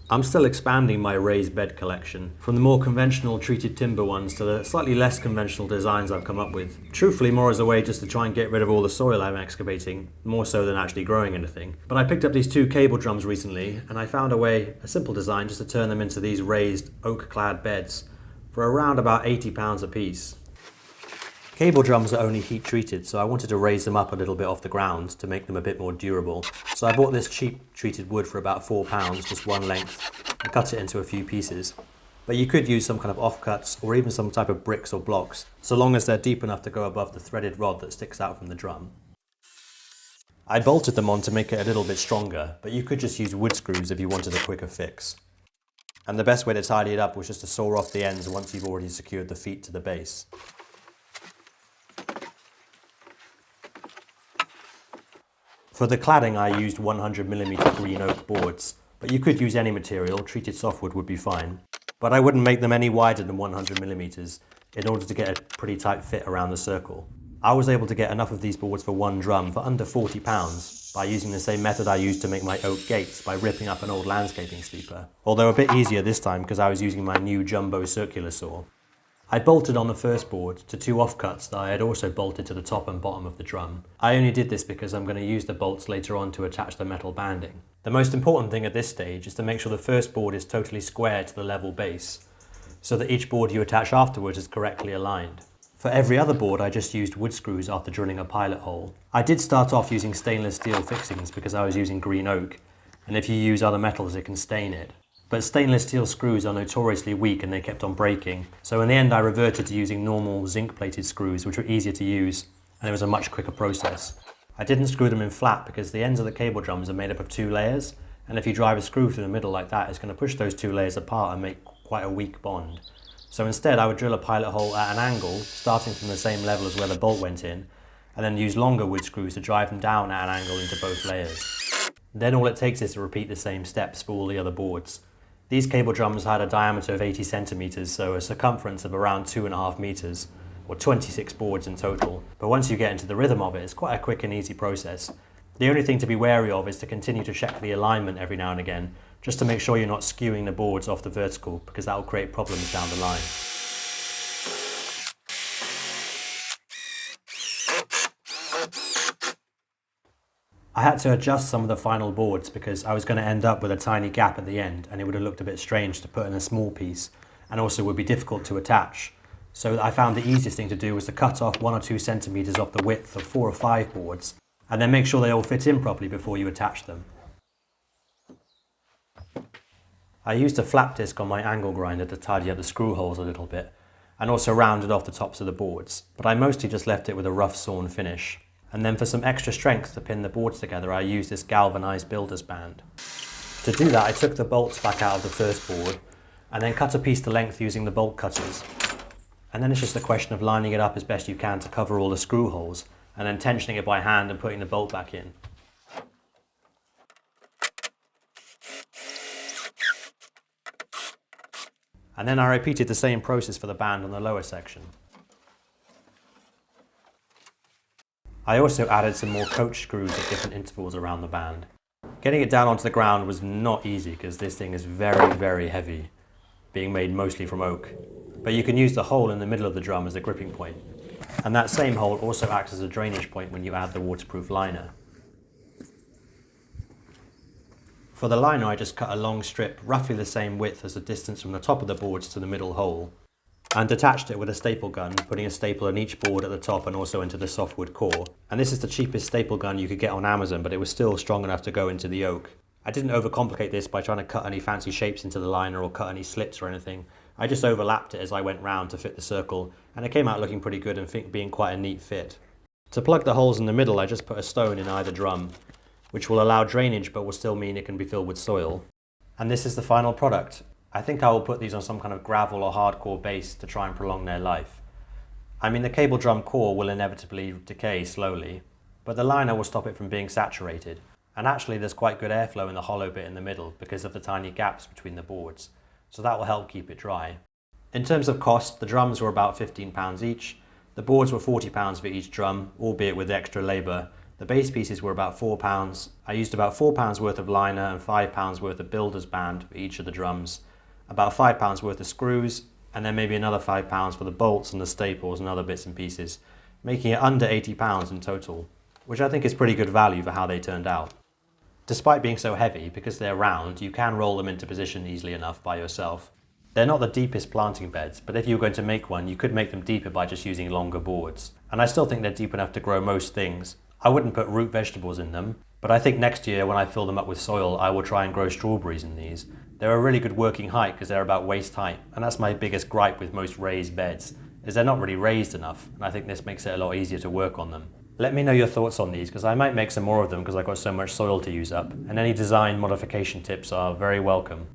I'm still expanding my raised bed collection, from the more conventional treated timber ones to the slightly less conventional designs I've come up with. Truthfully, more as a way just to try and get rid of all the soil I'm excavating, more so than actually growing anything. But I picked up these two cable drums recently, and I found a simple design just to turn them into these raised oak-clad beds for around about £80 a piece. Cable drums are only heat treated, so I wanted to raise them up a little bit off the ground to make them a bit more durable. So I bought this cheap treated wood for about £4, just one length, and cut it into a few pieces. But you could use some kind of offcuts or even some type of bricks or blocks, so long as they're deep enough to go above the threaded rod that sticks out from the drum. I bolted them on to make it a little bit stronger, but you could just use wood screws if you wanted a quicker fix. And the best way to tidy it up was just to saw off the ends once you've already secured the feet to the base. For the cladding I used 100mm green oak boards, but you could use any material, treated softwood would be fine. But I wouldn't make them any wider than 100mm in order to get a pretty tight fit around the circle. I was able to get enough of these boards for one drum for under £40 by using the same method I used to make my oak gates by ripping up an old landscaping sleeper, although a bit easier this time because I was using my new jumbo circular saw. I bolted on the first board to two offcuts that I had also bolted to the top and bottom of the drum. I only did this because I'm going to use the bolts later on to attach the metal banding. The most important thing at this stage is to make sure the first board is totally square to the level base, so that each board you attach afterwards is correctly aligned. For every other board I just used wood screws after drilling a pilot hole. I did start off using stainless steel fixings because I was using green oak, and if you use other metals it can stain it. But stainless steel screws are notoriously weak and they kept on breaking, so in the end I reverted to using normal zinc plated screws which were easier to use and it was a much quicker process. I didn't screw them in flat because the ends of the cable drums are made up of two layers, and if you drive a screw through the middle like that it's going to push those two layers apart and make quite a weak bond. So instead I would drill a pilot hole at an angle starting from the same level as where the bolt went in, and then use longer wood screws to drive them down at an angle into both layers. Then all it takes is to repeat the same steps for all the other boards. These cable drums had a diameter of 80 centimeters, so a circumference of around 2.5 meters, or 26 boards in total. But once you get into the rhythm of it, it's quite a quick and easy process. The only thing to be wary of is to continue to check the alignment every now and again, just to make sure you're not skewing the boards off the vertical, because that will create problems down the line. I had to adjust some of the final boards because I was going to end up with a tiny gap at the end and it would have looked a bit strange to put in a small piece and also would be difficult to attach. So I found the easiest thing to do was to cut off 1 or 2 centimeters off the width of 4 or 5 boards and then make sure they all fit in properly before you attach them. I used a flap disc on my angle grinder to tidy up the screw holes a little bit and also rounded off the tops of the boards, but I mostly just left it with a rough sawn finish. And then for some extra strength to pin the boards together I used this galvanized builder's band. To do that I took the bolts back out of the first board and then cut a piece to length using the bolt cutters. And then it's just a question of lining it up as best you can to cover all the screw holes and then tensioning it by hand and putting the bolt back in. And then I repeated the same process for the band on the lower section. I also added some more coach screws at different intervals around the band. Getting it down onto the ground was not easy because this thing is very, very heavy, being made mostly from oak. But you can use the hole in the middle of the drum as a gripping point. And that same hole also acts as a drainage point when you add the waterproof liner. For the liner I just cut a long strip roughly the same width as the distance from the top of the boards to the middle hole, and attached it with a staple gun, putting a staple on each board at the top and also into the softwood core. And this is the cheapest staple gun you could get on Amazon, but it was still strong enough to go into the oak. I didn't overcomplicate this by trying to cut any fancy shapes into the liner or cut any slits or anything. I just overlapped it as I went round to fit the circle, and it came out looking pretty good and being quite a neat fit. To plug the holes in the middle I just put a stone in either drum, which will allow drainage but will still mean it can be filled with soil. And this is the final product. I think I will put these on some kind of gravel or hardcore base to try and prolong their life. I mean, the cable drum core will inevitably decay slowly, but the liner will stop it from being saturated. And actually there's quite good airflow in the hollow bit in the middle because of the tiny gaps between the boards, so that will help keep it dry. In terms of cost, the drums were about £15 each, the boards were £40 for each drum, albeit with extra labour, The base pieces were about £4. I used about £4 worth of liner and £5 worth of builder's band for each of the drums, about £5 worth of screws, and then maybe another £5 for the bolts and the staples and other bits and pieces, making it under £80 in total, which I think is pretty good value for how they turned out. Despite being so heavy, because they're round, you can roll them into position easily enough by yourself. They're not the deepest planting beds, but if you were going to make one, you could make them deeper by just using longer boards. And I still think they're deep enough to grow most things. I wouldn't put root vegetables in them, but I think next year when I fill them up with soil, I will try and grow strawberries in these. They're a really good working height because they're about waist height, and that's my biggest gripe with most raised beds, is they're not really raised enough, and I think this makes it a lot easier to work on them. Let me know your thoughts on these, because I might make some more of them because I've got so much soil to use up, and any design modification tips are very welcome.